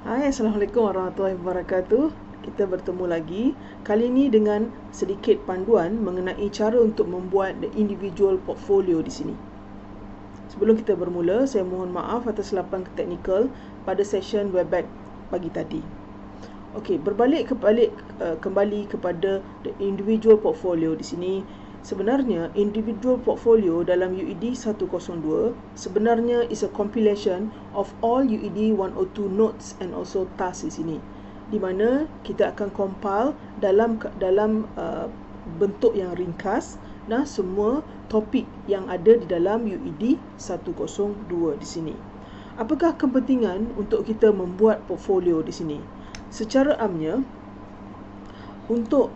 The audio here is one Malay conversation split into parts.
Hai, Assalamualaikum warahmatullahi wabarakatuh. Kita bertemu lagi. Kali ini dengan sedikit panduan mengenai cara untuk membuat the individual portfolio di sini. Sebelum kita bermula, saya mohon maaf atas lapan teknikal pada session Webex pagi tadi. Okey, kembali kepada the individual portfolio di sini. Sebenarnya individual portfolio dalam UED 102 sebenarnya is a compilation of all UED 102 notes and also tasks di sini, di mana kita akan compile dalam bentuk yang ringkas semua topik yang ada di dalam UED 102 di sini. Apakah kepentingan untuk kita membuat portfolio di sini? Secara amnya, untuk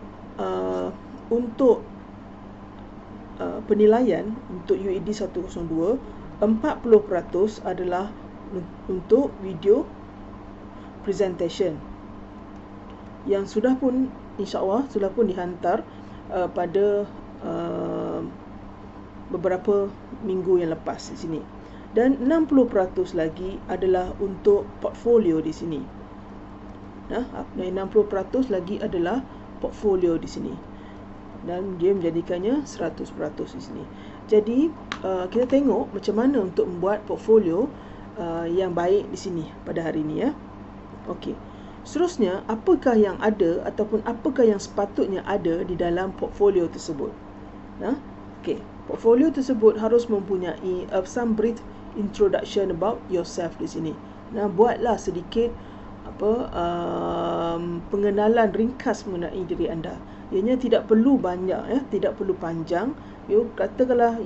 penilaian untuk UED 102, 40% adalah untuk video presentation yang insya-Allah sudah pun dihantar pada beberapa minggu yang lepas di sini. Dan 60% lagi adalah untuk portfolio di sini. 60% lagi adalah portfolio di sini. Dan dia menjadikannya 100% di sini. Jadi kita tengok macam mana untuk membuat portfolio yang baik di sini pada hari ini ya. Okey. Seterusnya, apakah yang ada ataupun apakah yang sepatutnya ada di dalam portfolio tersebut? Okey, portfolio tersebut harus mempunyai some brief introduction about yourself di sini. Buatlah sedikit pengenalan ringkas mengenai diri anda. Ianya tidak perlu banyak ya, tidak perlu panjang. Katakanlah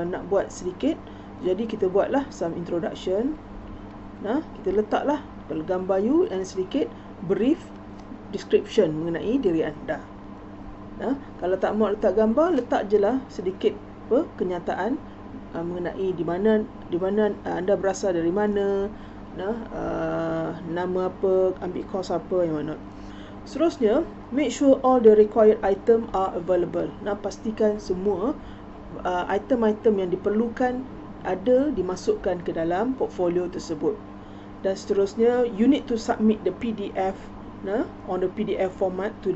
nak buat sedikit, jadi kita buatlah some introduction. Kita letaklah kalau gambar dan sedikit brief description mengenai diri anda. Kalau tak mau letak gambar, letak je lah sedikit kenyataan mengenai di mana anda berasal dari mana, nama apa, ambil kos apa, yang mana. Seterusnya, make sure all the required item are available. Pastikan semua item-item yang diperlukan ada dimasukkan ke dalam portfolio tersebut. Dan seterusnya, you need to submit the PDF on the PDF format to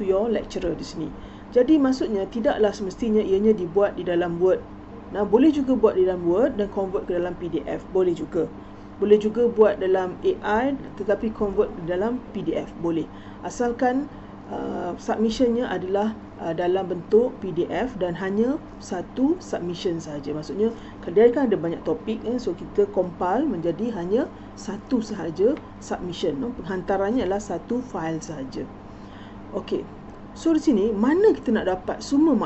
your lecturer di sini. Jadi maksudnya tidaklah semestinya ianya dibuat di dalam Word. Boleh juga buat di dalam Word dan convert ke dalam PDF, boleh juga. Boleh juga buat dalam AI tetapi convert dalam PDF, boleh. Asalkan submissionnya adalah dalam bentuk PDF dan hanya satu submission sahaja. Maksudnya dia kan ada banyak topik so kita compile menjadi hanya satu sahaja submission. Penghantarannya adalah satu file sahaja. Okey. So di sini mana kita nak dapat semua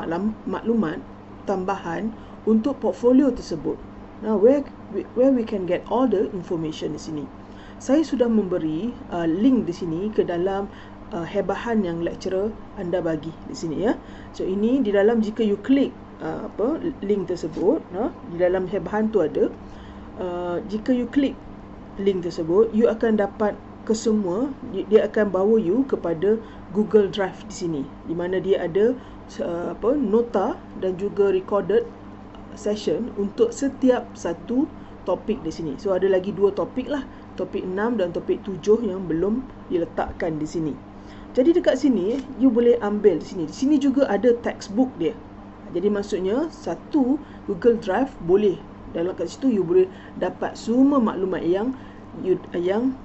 maklumat tambahan untuk portfolio tersebut? Where we can get all the information di sini. Saya sudah memberi link di sini ke dalam hebahan yang lecturer anda bagi di sini ya. So ini di dalam, jika you klik link tersebut, di dalam hebahan tu ada, jika you klik link tersebut, you akan dapat kesemua, dia akan bawa you kepada Google Drive di sini, di mana dia ada nota dan juga recorded session untuk setiap satu topik di sini. So ada lagi 2 topik lah, topik 6 dan topik 7 yang belum diletakkan di sini. Jadi dekat sini you boleh ambil di sini. Di sini juga ada textbook dia. Jadi maksudnya satu Google Drive boleh, dalam kat situ you boleh dapat semua maklumat yang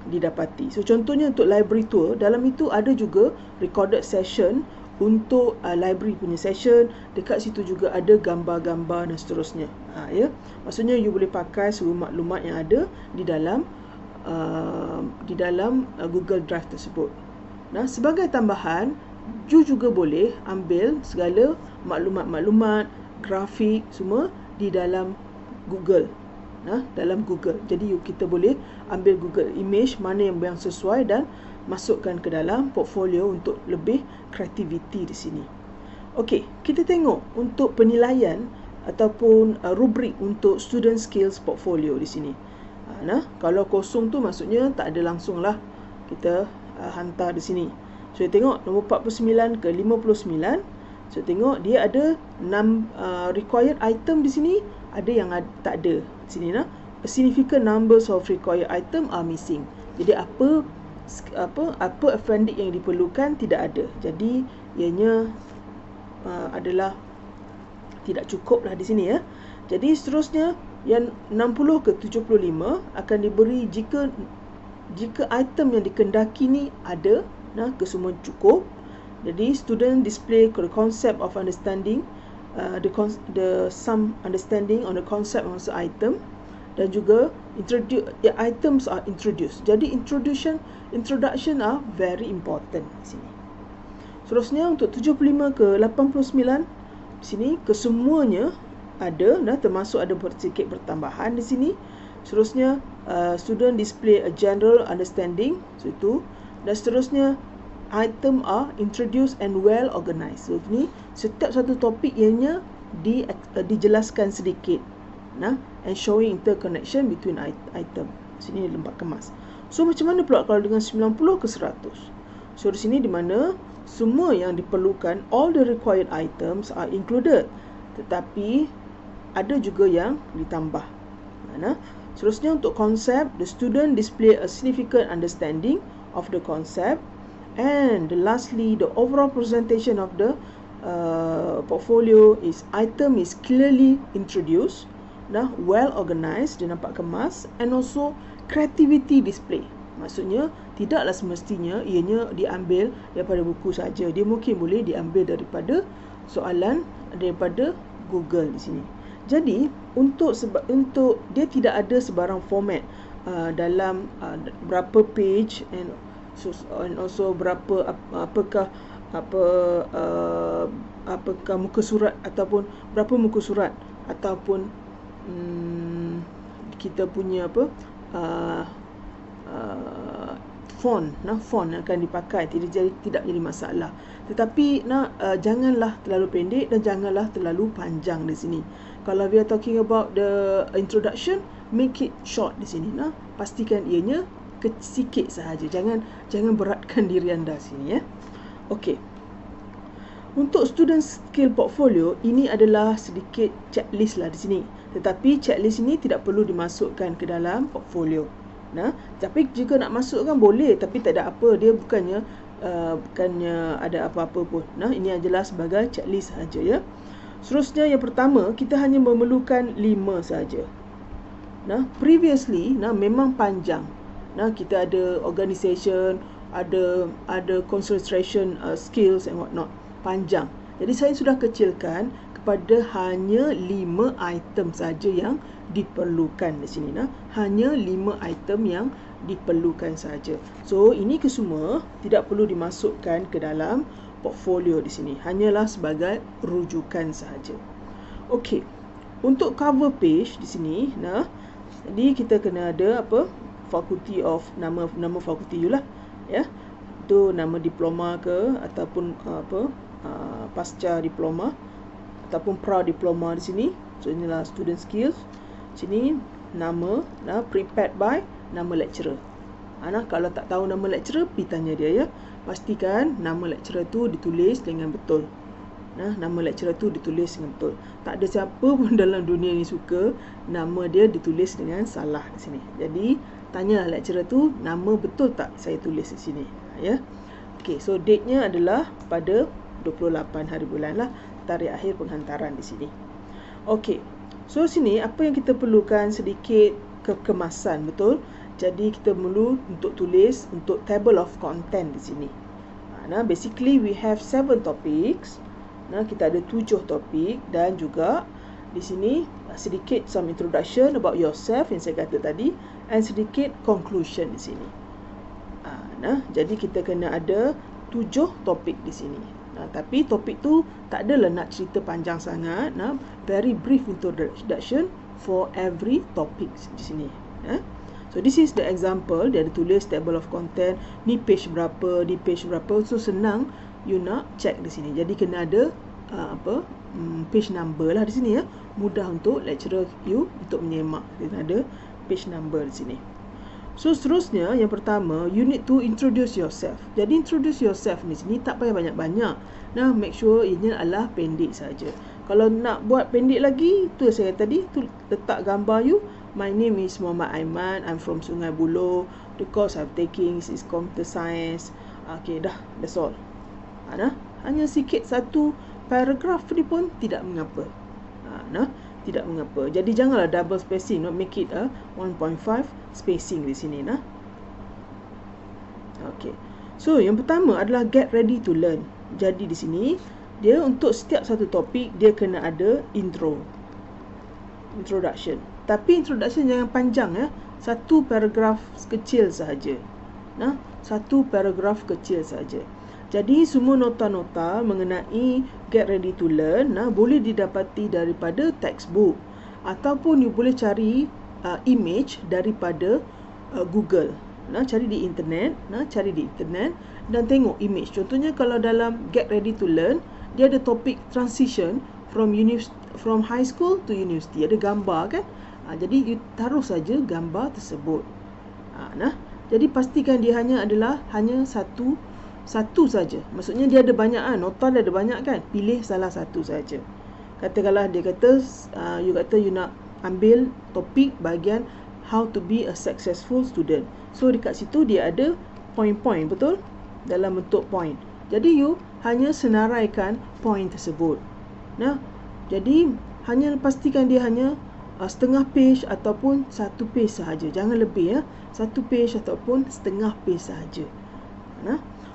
didapati. So contohnya untuk library tour, dalam itu ada juga recorded session untuk library punya session. Dekat situ juga ada gambar-gambar dan seterusnya. Ya, maksudnya you boleh pakai semua maklumat yang ada di dalam Google Drive tersebut. Sebagai tambahan, you juga boleh ambil segala maklumat-maklumat, grafik semua di dalam Google. Dalam Google. Jadi kita boleh ambil Google image mana yang sesuai dan masukkan ke dalam portfolio untuk lebih kreativiti di sini. Okey, kita tengok untuk penilaian ataupun rubrik untuk student skills portfolio di sini. Kalau kosong tu maksudnya tak ada langsung lah kita hantar di sini. So tengok nombor 49 ke 59. So tengok dia ada 6 required item di sini, ada yang tak ada di sini. A significant numbers of required item are missing. Jadi apa appendix yang diperlukan tidak ada. Jadi ianya adalah tidak cukup lah di sini ya. Jadi seterusnya yang 60 ke 75 akan diberi jika item yang dikendaki ni ada, kesemua cukup. Jadi student display the concept of understanding, the some understanding on the concept of the item, dan juga items are introduced. Jadi introduction are very important di sini. Seterusnya untuk 75 ke 89 di sini kesemuanya ada, termasuk ada sedikit pertambahan di sini. Seterusnya student display a general understanding, so itu. Dan seterusnya item are introduced and well organized. So ini setiap satu topik ianya dijelaskan sedikit, and showing interconnection between item. Sini lembar kemas. So macam mana pula kalau dengan 90 ke 100? So di sini di mana semua yang diperlukan, all the required items are included, tetapi ada juga yang ditambah. Seterusnya untuk konsep, the student display a significant understanding of the concept, and lastly the overall presentation of the portfolio item is clearly introduced, well organized, dia nampak kemas, and also creativity display. Maksudnya tidaklah semestinya ianya diambil daripada buku saja. Dia mungkin boleh diambil daripada soalan daripada Google di sini. Jadi untuk dia tidak ada sebarang format dalam berapa page and also berapa apakah muka surat ataupun berapa muka surat ataupun kita punya font yang akan dipakai, tidak jadi masalah. Tetapi janganlah terlalu pendek dan janganlah terlalu panjang di sini. Kalau we are talking about the introduction, make it short di sini. Pastikan ianya sikit sahaja. Jangan beratkan diri anda sini ya. Okey. Untuk student skill portfolio, ini adalah sedikit checklist lah di sini. Tetapi checklist ini tidak perlu dimasukkan ke dalam portfolio. Tapi jika nak masukkan boleh, tapi tak ada apa, dia bukannya ada apa-apa pun. Ini adalah sebagai checklist saja ya. Seterusnya yang pertama, kita hanya memerlukan 5 saja. Previously memang panjang. Kita ada organisation, ada concentration skills and what not, panjang. Jadi saya sudah kecilkan kepada hanya 5 item saja yang diperlukan di sini. Hanya 5 item yang diperlukan saja. So ini kesemua tidak perlu dimasukkan ke dalam portfolio di sini. Hanyalah sebagai rujukan sahaja. Okey. Untuk cover page di sini, jadi kita kena ada faculty of nama faculty you lah, ya. Itu nama diploma ke ataupun pasca diploma ataupun pra diploma di sini. So inilah student skills. Sini nama prepared by nama lecturer. Kalau tak tahu nama lecturer, pergi tanya dia ya. Pastikan nama lecturer tu ditulis dengan betul. Nama lecturer tu ditulis dengan betul. Tak ada siapa pun dalam dunia ni suka nama dia ditulis dengan salah di sini. Jadi tanyalah lecturer tu, nama betul tak saya tulis di sini, ya. Okey, so date-nya adalah pada 28 hari bulan lah, tarikh akhir penghantaran di sini. Okey. So sini apa yang kita perlukan, sedikit kekemasan, betul? Jadi kita perlu untuk tulis untuk table of content di sini. Basically we have 7 topics. Kita ada 7 topik dan juga di sini sedikit some introduction about yourself yang saya kata tadi, and sedikit conclusion di sini. Jadi kita kena ada 7 topik di sini. Tapi topik tu tak adalah nak cerita panjang sangat. Very brief introduction for every topic di sini. So this is the example. Dia ada tulis table of content, ni page berapa, di page berapa. So senang you nak check di sini. Jadi kena ada page number lah di sini ya. Mudah untuk lecturer you untuk menyemak. Kena ada page number di sini. So seterusnya, yang pertama, you need to introduce yourself. Jadi introduce yourself ni sini tak payah banyak-banyak. Make sure ini adalah pendek saja. Kalau nak buat pendek lagi, tu saya tadi tu letak gambar you my name is Muhammad Aiman, I'm from Sungai Buloh, the course I'm taking is computer science. Okay, that's all. Hanya sikit satu paragraf ni pun tidak mengapa. Tidak mengapa. Jadi janganlah double spacing, make it a 1.5 spacing di sini. Okay. So yang pertama adalah get ready to learn. Jadi di sini dia untuk setiap satu topik dia kena ada introduction. Tapi introduction jangan panjang ya. Satu paragraf kecil sahaja. Satu paragraf kecil sahaja. Jadi semua nota-nota mengenai get ready to learn boleh didapati daripada textbook ataupun you boleh cari image daripada Google. Cari di internet, dan tengok image. Contohnya kalau dalam get ready to learn, dia ada topik transition from high school to university. Ada gambar kan? Jadi you taruh saja gambar tersebut. Jadi pastikan dia hanya satu saja. Maksudnya dia ada banyak nota dia ada banyak kan? Pilih salah satu saja. Katakanlah dia kata you nak ambil topik bahagian how to be a successful student. So dekat situ dia ada point-point, betul? Dalam bentuk point. Jadi you hanya senaraikan point tersebut. Jadi hanya pastikan dia hanya setengah page ataupun satu page sahaja. Jangan lebih satu page ataupun setengah page sahaja.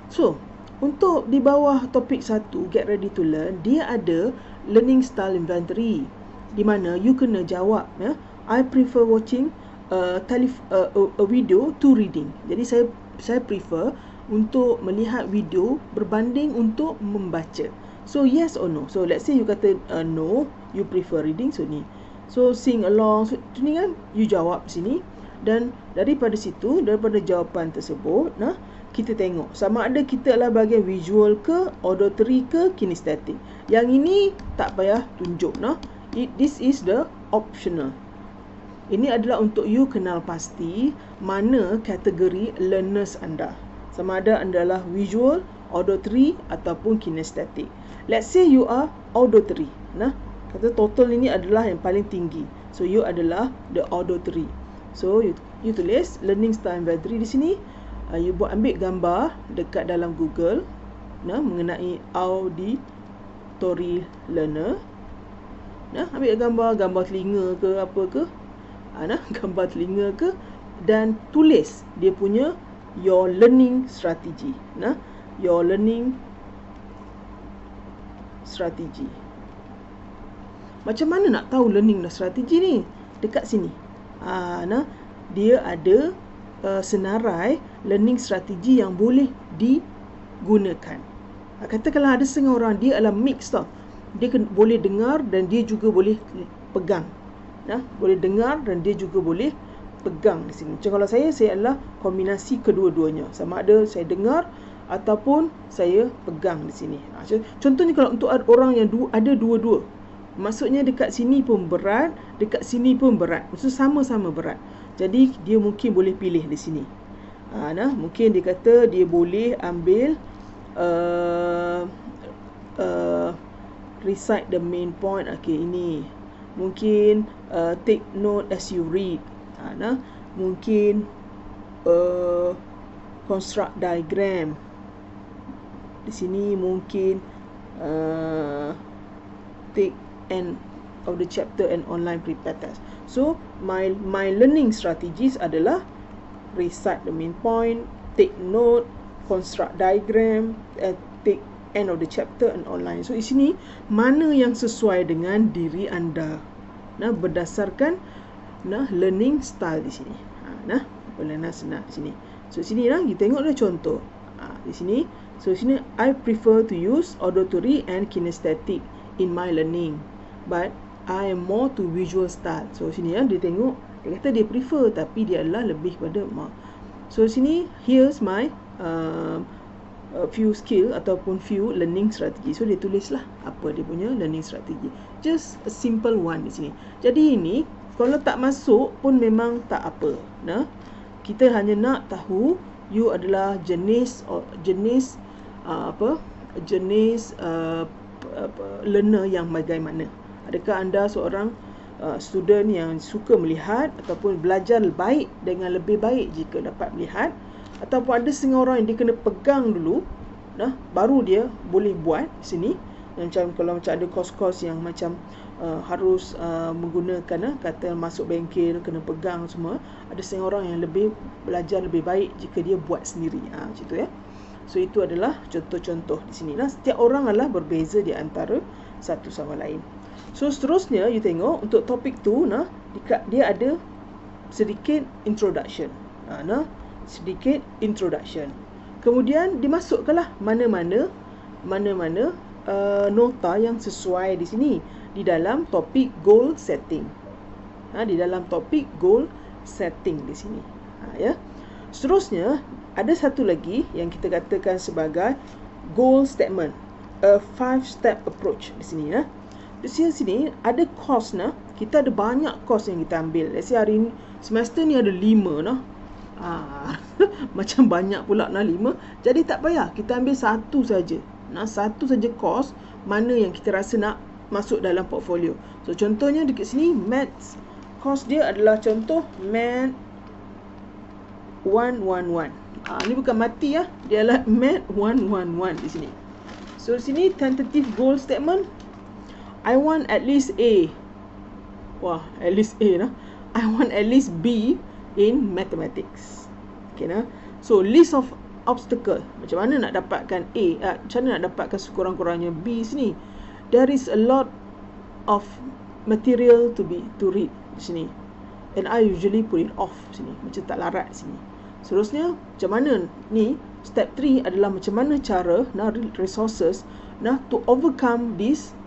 So untuk di bawah topik 1 get ready to learn, dia ada learning style inventory di mana you kena jawab I prefer watching a video to reading. Jadi saya prefer untuk melihat video berbanding untuk membaca. So yes or no. So let's say you kata no, you prefer reading. So sing along. So ni kan you jawab sini, dan daripada jawapan tersebut kita tengok sama ada kita adalah bahagian visual ke, auditory ke, kinesthetic. Yang ini tak payah tunjuk. This is the optional. Ini adalah untuk you kenal pasti mana kategori learners anda. Sama ada anda adalah visual, auditory ataupun kinesthetic. Let's say you are auditory. Kata total ini adalah yang paling tinggi. So you adalah the auditory. So you tulis learning style inventory di sini. You ambil gambar dekat dalam Google mengenai auditory learner. Ambil gambar telinga ke apa ke. Gambar telinga ke, dan tulis dia punya your learning strategy. Your learning strategy. Macam mana nak tahu learning strategy ni? Dekat sini. Dia ada senarai learning strategy yang boleh digunakan. Katakanlah ada setengah orang dia adalah mix tau. Dia boleh dengar dan dia juga boleh pegang. Boleh dengar dan dia juga boleh pegang di sini. Macam kalau saya adalah kombinasi kedua-duanya. Sama ada saya dengar ataupun saya pegang di sini. Contohnya kalau untuk orang yang ada dua-dua, maksudnya dekat sini pun berat, dekat sini pun berat. Maksudnya sama-sama berat. Jadi dia mungkin boleh pilih di sini. Mungkin dia kata dia boleh ambil recite the main point. Okay, ini mungkin take note as you read. Mungkin construct diagram. Di sini mungkin take end of the chapter and online prepare test. So my learning strategies adalah recite the main point, take note, construct diagram, take end of the chapter and online. So di sini mana yang sesuai dengan diri anda. Berdasarkan learning style di sini. Boleh senang di sini. So sini kita tengok contoh. Di sini. So sini I prefer to use auditory and kinesthetic in my learning, but I am more to visual style. So sini dia tengok, dia kata dia prefer tapi dia adalah lebih pada more. So sini here's my few skill ataupun few learning strategy. So dia tulislah apa dia punya learning strategy. Just a simple one di sini. Jadi ini kalau tak masuk pun memang tak apa. Kita hanya nak tahu you adalah jenis learner yang bagaimana. Adakah anda seorang student yang suka melihat ataupun belajar baik dengan lebih baik jika dapat melihat, ataupun ada setengah orang yang dia kena pegang dulu, baru dia boleh buat di sini. Macam kalau macam ada kos-kos yang macam harus menggunakan kata masuk bengkel, kena pegang semua, ada setengah orang yang lebih belajar lebih baik jika dia buat sendiri, macam tu ya. So itu adalah contoh-contoh di sini. Setiap orang adalah berbeza di antara satu sama lain. So seterusnya you tengok untuk topik tu, dia ada sedikit introduction. Sedikit introduction. Kemudian dimasukkanlah mana-mana nota yang sesuai di sini di dalam topik goal setting. Di dalam topik goal setting di sini. Ya. Seterusnya ada satu lagi yang kita katakan sebagai goal statement, a 5-step approach di sini. Di sini ada course, kita ada banyak course yang kita ambil. Let's say hari ni semester ni ada 5 macam banyak pula 5. Jadi tak payah, kita ambil satu saja. Satu saja course mana yang kita rasa nak masuk dalam portfolio. So contohnya dekat sini maths, course dia adalah contoh math 111. Ni bukan mati dia adalah math 111 di sini. So di sini tentative goal statement, I want at least A. Wah, at least A I want at least B in mathematics. Okay So list of obstacle. Macam mana nak dapatkan A? Macam mana nak dapatkan sekurang-kurangnya B sini? There is a lot of material to read di sini. And I usually put it off sini. Macam tak larat sini. Seterusnya, macam mana ni? Step 3 adalah macam mana cara resources to overcome this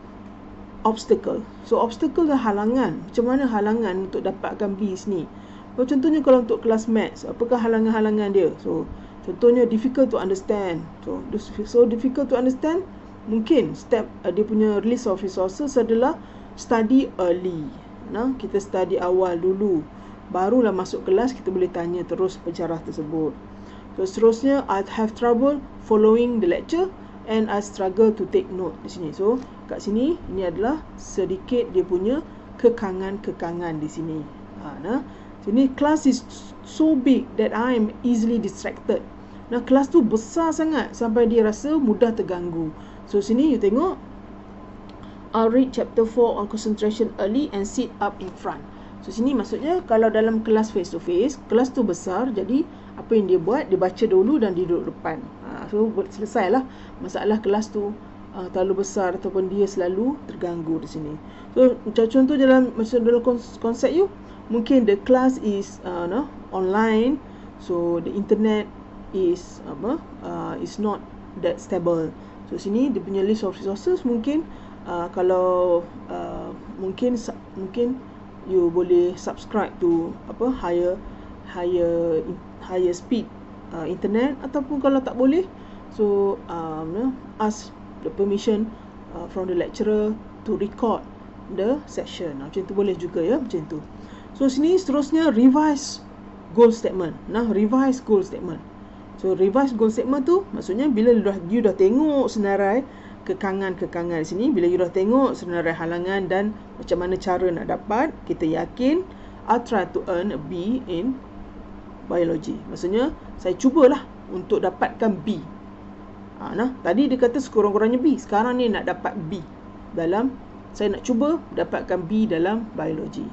obstacle. So obstacle adalah halangan. Macam mana halangan untuk dapatkan B sini? Contohnya kalau untuk kelas maths, apakah halangan-halangan dia? So contohnya difficult to understand. So difficult to understand, mungkin step dia punya list of resources adalah study early. Kita study awal dulu, barulah masuk kelas kita boleh tanya terus pensyarah tersebut. So seterusnya, I have trouble following the lecture and I struggle to take note di sini. So kat sini ini adalah sedikit dia punya kekangan-kekangan di sini. Sini class is so big that I am easily distracted. Kelas tu besar sangat sampai dia rasa mudah terganggu. So sini you tengok, I'll read chapter 4 on concentration early and sit up in front. So sini maksudnya kalau dalam kelas face to face, kelas tu besar, jadi apa yang dia buat, dia baca dulu dan dia duduk depan. So selesailah masalah kelas tu terlalu besar ataupun dia selalu terganggu di sini. So contoh dalam konsep you, mungkin the class is online, so the internet is not that stable. So sini dia punya list of resources mungkin kalau mungkin you boleh subscribe to higher speed internet, ataupun kalau tak boleh, so ask the permission from the lecturer to record the session. Macam tu boleh juga ya, macam tu. So sini seterusnya revise goal statement. Revise goal statement. So revise goal statement tu maksudnya bila you dah tengok senarai kekangan-kekangan di sini, bila you dah tengok senarai halangan dan macam mana cara nak dapat, kita yakin I try to earn a B in biology. Maksudnya saya cubalah untuk dapatkan B. Tadi dia kata sekurang-kurangnya B, sekarang ni nak dapat B dalam, saya nak cuba dapatkan B dalam biology.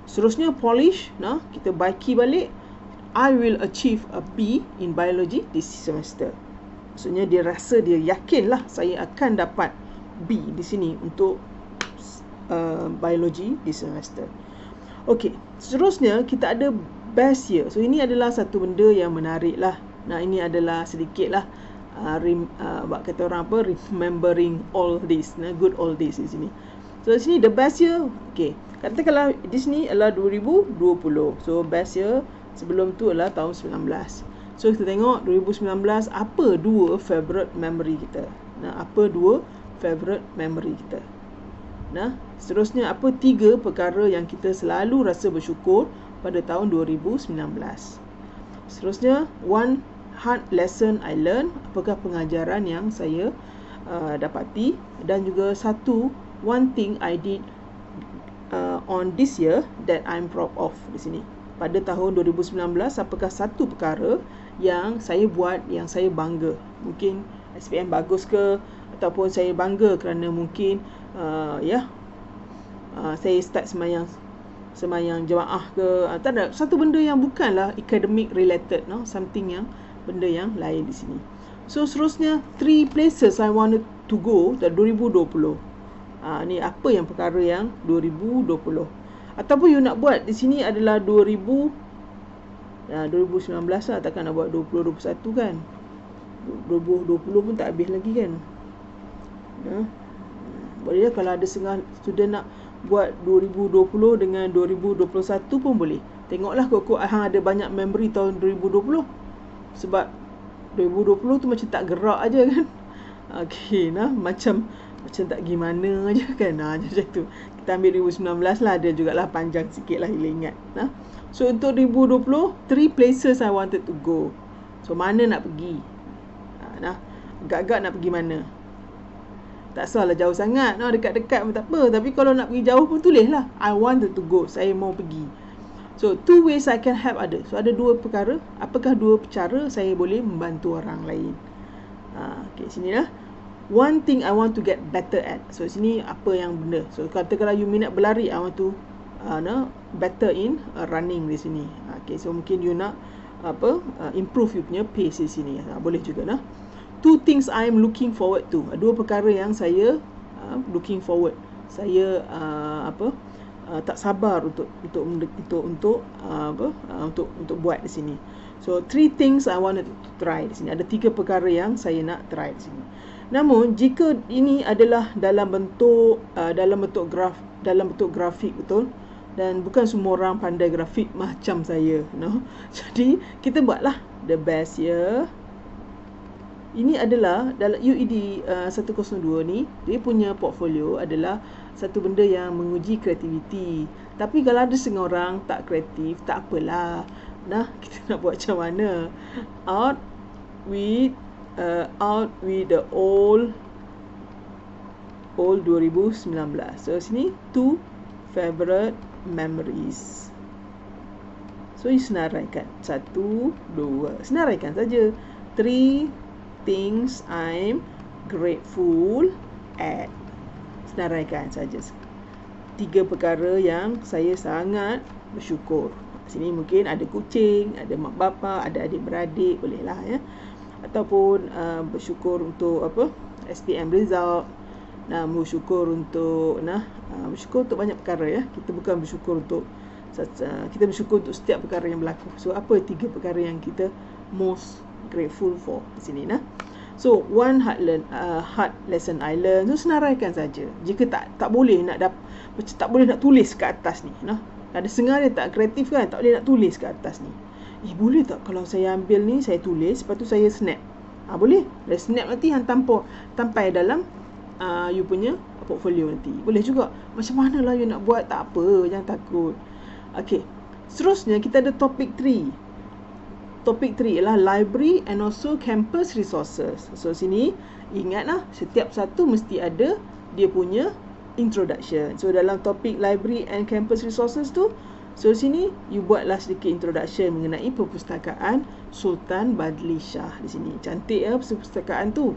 Seterusnya polish, kita baiki balik, I will achieve a B in biology this semester. Maksudnya dia rasa, dia yakinlah saya akan dapat B di sini untuk biology this semester. Okey, seterusnya kita ada best year. So ini adalah satu benda yang menarik lah. Ini adalah sedikit lah kata orang remembering all this, good all this di sini. So di sini the best year, okey, katakanlah di sini adalah 2020. So best year sebelum tu adalah tahun 19. So kita tengok 2019 apa dua favorite memory kita. Apa dua favorite memory kita. Seterusnya apa 3 perkara yang kita selalu rasa bersyukur pada tahun 2019. Seterusnya one hard lesson I learned, apakah pengajaran yang saya dapati, dan juga one thing I did on this year that I'm proud of di sini. Pada tahun 2019, apakah satu perkara yang saya buat yang saya bangga? Mungkin SPM bagus ke, ataupun saya bangga kerana mungkin saya start semayang jemaah ke, tak ada satu benda yang bukanlah academic related, something yang benda yang lain di sini. So seterusnya, 3 places I wanted to go dari 2020. Ni apa yang perkara yang 2020. Ataupun you nak buat di sini adalah 2019 lah, takkan nak buat 2021 kan. 2020 pun tak habis lagi kan. Boleh lah kalau ada setengah student nak buat 2020 dengan 2021 pun boleh. Tengoklah kok hang ada banyak memory tahun 2020. Sebab 2020 tu macam tak gerak aja kan. Okey, macam tak gimana aja kan. Macam tu. Kita ambil 2019 lah, ada jugalah panjang sikit lah, ingat. So untuk 2020, 3 places I wanted to go. So mana nak pergi? Agak-agak nak pergi mana? Tak salah jauh sangat, dekat-dekat pun tak apa. Tapi kalau nak pergi jauh pun tulis lah, I wanted to go, saya mau pergi. So 2 ways I can help others. So ada 2 perkara. Apakah 2 cara saya boleh membantu orang lain? Okay, sini lah. One thing I want to get better at. So sini apa yang benda. So katakanlah you minat berlari, I want to better in running di sini. Okay, so mungkin you nak improve you punya pace di sini. Boleh juga lah. 2 things I am looking forward to. 2 perkara yang saya looking forward. Saya tak sabar untuk buat di sini. So 3 things I wanted to try di sini. Ada 3 perkara yang saya nak try di sini. Namun jika ini adalah dalam bentuk grafik, betul, dan bukan semua orang pandai grafik macam saya, Jadi kita buatlah the best ya. Ini adalah dalam UED 102 ni, dia punya portfolio adalah satu benda yang menguji kreativiti. Tapi kalau ada setengah orang tak kreatif, tak apalah. Kita nak buat macam mana? Out with the old 2019. So sini 2 favorite memories. So you senaraikan 1, 2. Senaraikan saja. 3 things I'm grateful at. Senaraikan saja. 3 perkara yang saya sangat bersyukur. Sini mungkin ada kucing, ada mak bapa, ada adik-beradik, bolehlah ya. Ataupun bersyukur untuk SPM result. Bersyukur untuk bersyukur untuk banyak perkara ya. Kita bukan bersyukur untuk kita bersyukur untuk setiap perkara yang berlaku. So apa 3 perkara yang kita most grateful for di sini So one hard lesson I learned. So senaraikan saja. Jika tak boleh nak tak boleh nak tulis ke atas ni, ada setengah dia tak kreatif kan, tak boleh nak tulis ke atas ni. Boleh tak kalau saya ambil ni, saya tulis, lepas tu saya snap? Boleh. Dari snap nanti hang tampai dalam you punya portfolio nanti. Boleh juga. Macam mana lah you nak buat, tak apa, jangan takut. Okay. Seterusnya kita ada topik 3. Topik 3 ialah library and also campus resources. So sini ingatlah, setiap satu mesti ada dia punya introduction. So dalam topik library and campus resources tu, so sini you buatlah sedikit introduction mengenai perpustakaan Sultan Badli Shah di sini. Cantik ya perpustakaan tu.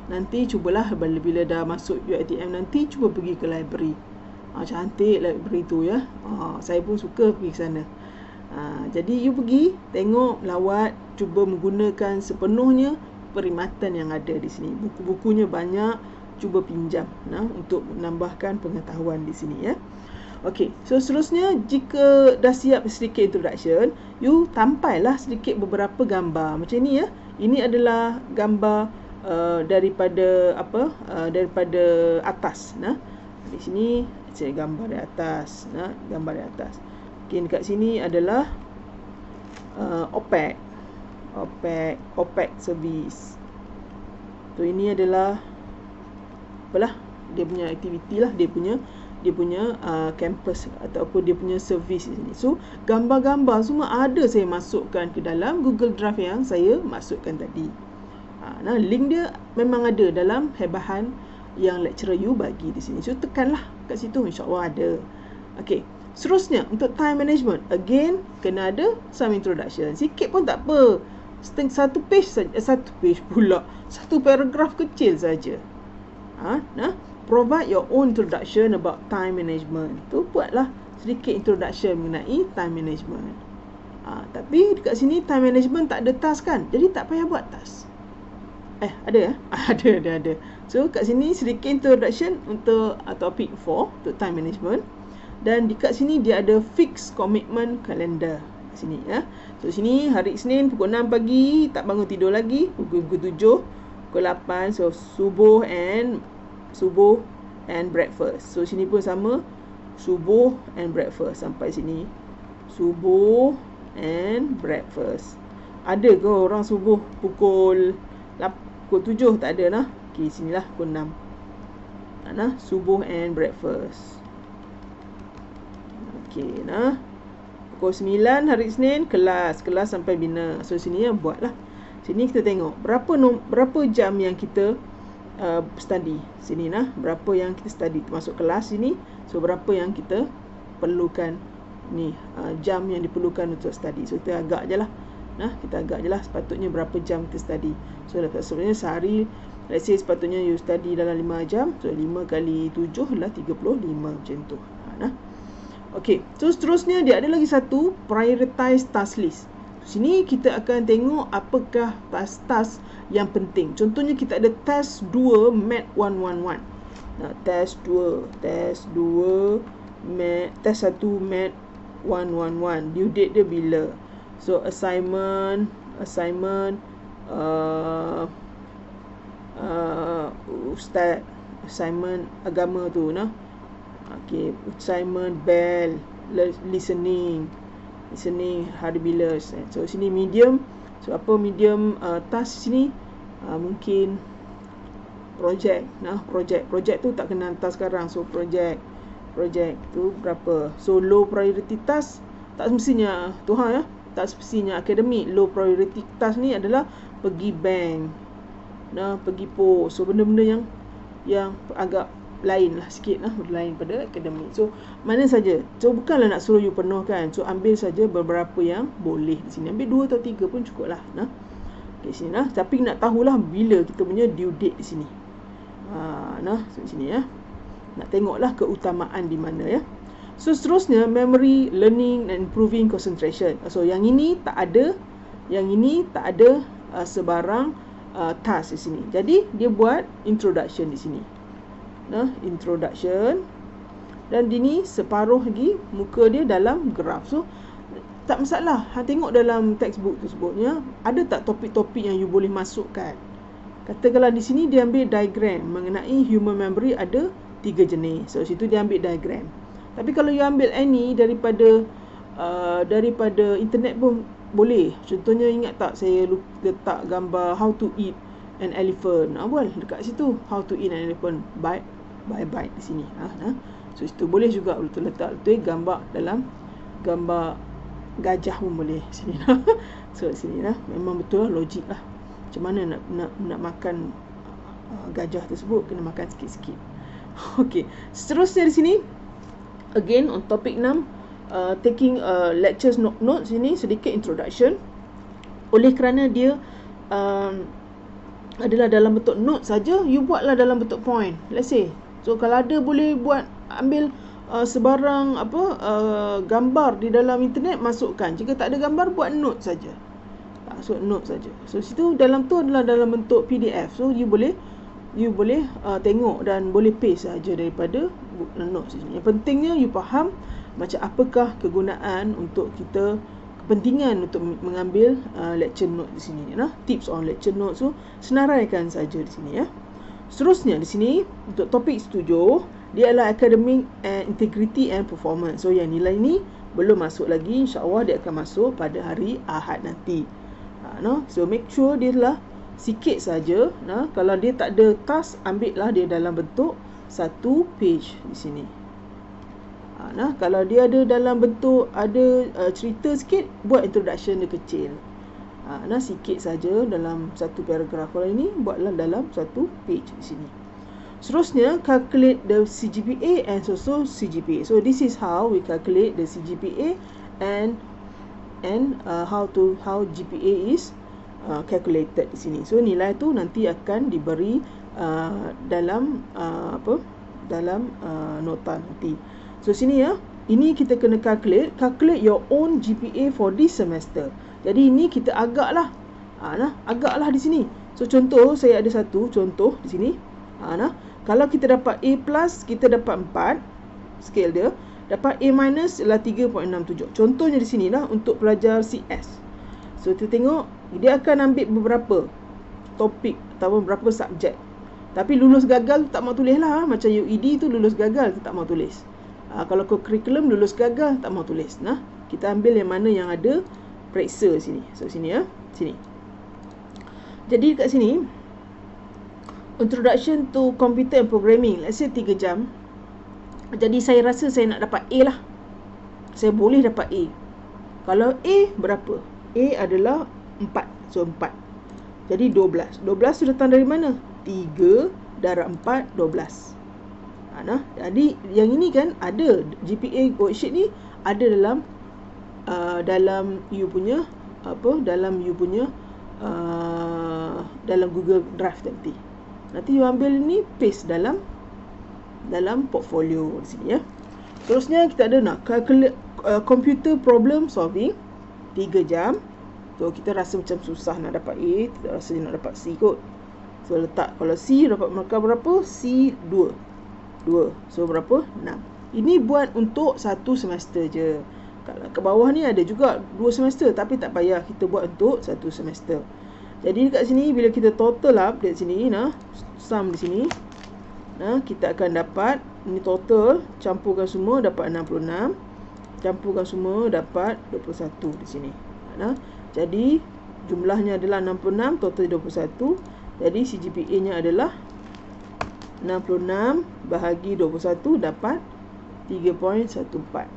Nanti cubalah bila dah masuk UiTM nanti cuba pergi ke library. Cantik library tu ya. Saya pun suka pergi ke sana. Jadi you pergi tengok, lawat, cuba menggunakan sepenuhnya perkhidmatan yang ada di sini. Buku-bukunya banyak, cuba pinjam untuk menambahkan pengetahuan di sini ya. Okey, so seterusnya jika dah siap sedikit introduction, you tampailah sedikit beberapa gambar macam ni ya. Ini adalah gambar daripada atas. Di sini saya gambar dari atas, gambar dari atas. Okey, dekat sini adalah OPEC service. So ini adalah dia punya aktiviti lah, dia punya campus ataupun dia punya servis di sini. So gambar-gambar semua ada saya masukkan ke dalam Google Drive yang saya masukkan tadi. Link dia memang ada dalam bahan yang lecturer you bagi di sini. So tekanlah kat situ, insya-Allah ada. Okey. Seterusnya, untuk time management, again, kena ada some introduction. Sikit pun tak apa. Satu page saja, satu page pula. Satu paragraf kecil saja. Provide your own introduction about time management. Tu buatlah sedikit introduction mengenai time management. Tapi dekat sini time management tak ada task kan? Jadi tak payah buat task. Ada ya? Ada. So kat sini sedikit introduction untuk topik 4 untuk time management. Dan dekat sini dia ada fixed commitment calendar. Sini ya. So sini hari Isnin pukul 6 pagi, tak bangun tidur lagi, pukul 7, pukul 8, so subuh and breakfast. So sini pun sama, subuh and breakfast. Sampai sini subuh and breakfast. Ada ke orang subuh pukul 7? Tak ada lah. Okey, sinilah pukul 6. Subuh and breakfast. Okey, pukul 9 hari Isnin kelas sampai bina. So sini buatlah. Sini kita tengok berapa jam yang kita study. Sini berapa yang kita study masuk kelas sini. So berapa yang kita perlukan ni jam yang diperlukan untuk study. So kita agak je lah. Kita agak je lah sepatutnya berapa jam kita study. So sebenarnya sehari, let's say sepatutnya you study dalam 5 jam. So 5 kali 7 adalah 35 macam tu. Okey, so seterusnya dia ada lagi satu prioritize task list. Sini kita akan tengok apakah task-task yang penting. Contohnya kita ada test 2 Math 111. Test 2 Math, test 1 Math 111. Due date dia bila? So assignment ustaz, assignment agama tu Okey, assignment bell, listening hari bila. So sini medium. So apa medium task sini? Mungkin projek. Projek tu tak kena task sekarang. So projek tu berapa? So low priority task tak semestinya tak semestinya akademik. Low priority task ni adalah pergi bank, pergi pos. So benda-benda yang agak lain lah sikit lain pada akademik. So mana saja. So bukanlah nak suruh you penuhkan. So ambil saja beberapa yang boleh di sini. Ambil 2 atau 3 pun cukup lah. Okey sini tapi nak tahulah bila kita punya due date di sini. So sini nak tengoklah keutamaan di mana ya. So seterusnya memory, learning and improving concentration. So yang ini tak ada sebarang task di sini. Jadi dia buat introduction di sini. Introduction. Dan ini separuh lagi muka dia dalam graf. So tak masalah. Tengok dalam textbook tersebutnya ada tak topik-topik yang you boleh masukkan. Katakanlah di sini dia ambil diagram mengenai human memory ada 3 jenis. So situ dia ambil diagram. Tapi kalau you ambil any daripada internet pun boleh. Contohnya ingat tak saya letak gambar how to eat an elephant. Boleh dekat situ how to eat an elephant bite di sini. So situ boleh juga letak gambar dalam gambar gajah pun boleh sini. So sini memang betul logik lah. Macam mana nak makan gajah tersebut, kena makan sikit-sikit. Okey, seterusnya di sini again on topic 6 taking lectures notes ini sedikit introduction. Oleh kerana dia adalah dalam bentuk note saja, you buatlah dalam bentuk point. Let's say so kalau ada boleh ambil sebarang gambar di dalam internet masukkan. Jika tak ada gambar buat note saja. So note saja. So situ dalam tu adalah dalam bentuk PDF. So you boleh tengok dan boleh paste saja daripada notes ini. Yang pentingnya you faham macam apakah kegunaan untuk kita, kepentingan untuk mengambil lecture note di sini. Tips on lecture note. So senaraikan saja di sini ya. Seterusnya di sini untuk topik 7 dia adalah academic and integrity and performance. So yang nilai ni belum masuk lagi, insya-Allah dia akan masuk pada hari Ahad nanti. So make sure dia lah sikit saja. Kalau dia tak ada task, ambillah dia dalam bentuk 1 page di sini. Kalau dia ada dalam bentuk ada cerita sikit, buat introduction dia kecil. Sikit saja dalam 1 paragraf. Kalau ini buatlah dalam 1 page di sini. Seterusnya, calculate the CGPA and also CGPA. So this is how we calculate the CGPA and how GPA is calculated di sini. So nilai tu nanti akan diberi dalam nota nanti. So sini ya, ini kita kena calculate your own GPA for this semester. Jadi ini kita agaklah di sini. So contoh, saya ada satu contoh di sini. Kalau kita dapat A+, kita dapat 4 scale dia. Dapat A- ialah 3.67. Contohnya di sini lah untuk pelajar CS. So kita tengok dia akan ambil beberapa topik atau beberapa subjek. Tapi lulus gagal tak mau tulis lah. Macam UED tu lulus gagal tak mau tulis. Kalau curriculum lulus gagal tak mau tulis. Kita ambil yang mana yang ada periksa sini. So sini ya, sini. Jadi kat sini, Introduction to Computer and Programming, let's say 3 jam. Jadi saya rasa saya nak dapat A lah. Saya boleh dapat A. Kalau A berapa? A adalah 4. So 4. Jadi 12. 12 tu datang dari mana? 3 darab 4, 12. Jadi yang ini kan ada GPA worksheet ni ada dalam you punya dalam Google Drive nanti. Nanti you ambil ni paste dalam portfolio di sini ya. Terusnya kita ada calculate computer problem solving 3 jam. So kita rasa macam susah nak dapat A, kita rasa nak dapat C kot. So letak, kalau C dapat markah berapa? C 2. So berapa? 6. Ini buat untuk 1 semester je. Kalau ke bawah ni ada juga 2 semester, tapi tak payah, kita buat untuk 1 semester. Jadi dekat sini bila kita total up dekat sini, sum di sini, kita akan dapat ini total, campurkan semua dapat 66, campurkan semua dapat 21 di sini. Jadi jumlahnya adalah 66, total 21. Jadi CGPA-nya adalah 66 bahagi 21 dapat 3.14.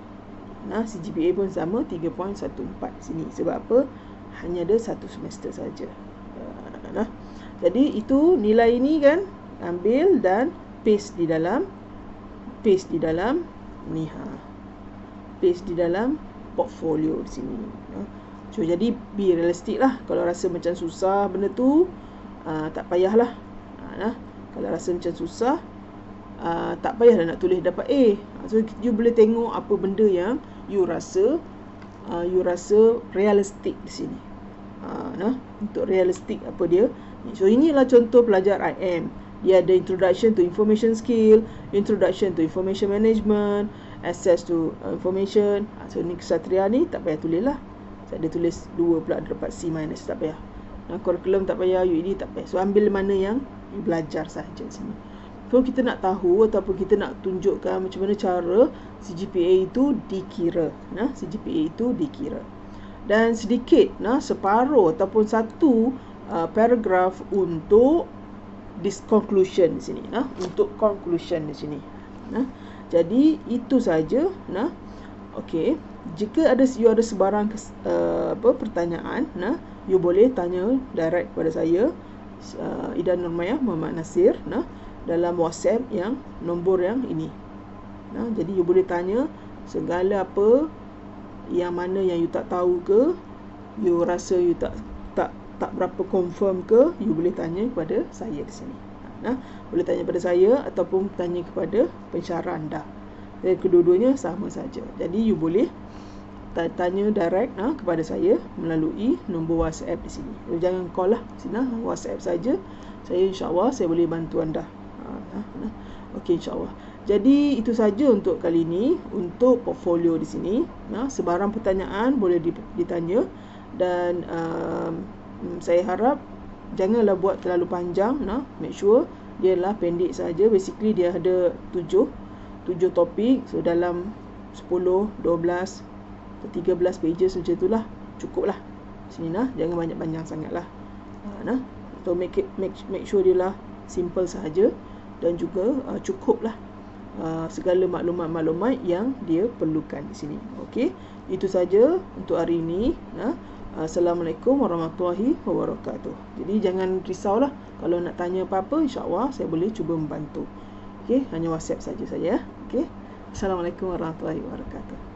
CGPA pun sama 3.14 sini. Sebab apa? Hanya ada 1 semester saja. Jadi itu nilai ini kan, ambil dan paste di dalam ni paste di dalam portfolio di sini. So jadi be realistic lah. Kalau rasa macam susah benda tu, tak payahlah. Kalau rasa macam susah, tak payahlah nak tulis dapat A. So you boleh tengok apa benda yang you rasa realistic di sini. Untuk realistic apa dia. So inilah contoh pelajar IM. Dia ada introduction to information skill, introduction to information management, access to information. So ni kesatria ni tak payah tulis lah. Saya ada tulis 2 pula dapat C-, tak payah. Curriculum tak payah, UED tak payah. So ambil mana yang you belajar sahaja sini. So kita nak tahu ataupun kita nak tunjukkan macam mana cara CGPA itu dikira. CGPA itu dikira. Dan sedikit, separuh ataupun satu paragraf untuk this conclusion di sini, untuk conclusion di sini. Jadi itu saja. Okey, jika you ada sebarang pertanyaan, you boleh tanya direct kepada saya, Ida Nurmayah Muhammad Nasir, dalam WhatsApp yang nombor yang ini. Jadi you boleh tanya segala apa yang mana yang you tak tahu ke, you rasa you tak berapa confirm ke, you boleh tanya kepada saya di sini. Boleh tanya kepada saya ataupun tanya kepada pensyarah anda. Jadi kedua-duanya sama saja. Jadi you boleh tanya direct kepada saya melalui nombor WhatsApp di sini. Jangan call lah, sini WhatsApp saja. Saya insya-Allah saya boleh bantu anda. Okey, insya-Allah. Jadi itu saja untuk kali ini untuk portfolio di sini. Sebarang pertanyaan boleh ditanya dan saya harap janganlah buat terlalu panjang. Make sure dia lah pendek saja. Basically dia ada 7 topik. So dalam 10, 12, 13 pages macam itulah, cukup lah. Sini jangan banyak-banyak sangatlah. So make sure dia lah simple sahaja dan juga cukup lah segala maklumat-maklumat yang dia perlukan di sini. Okey, itu saja untuk hari ini. Assalamualaikum warahmatullahi wabarakatuh. Jadi jangan risaulah, kalau nak tanya apa-apa, insya-Allah saya boleh cuba membantu. Okey, hanya WhatsApp saja ya. Okey. Assalamualaikum warahmatullahi wabarakatuh.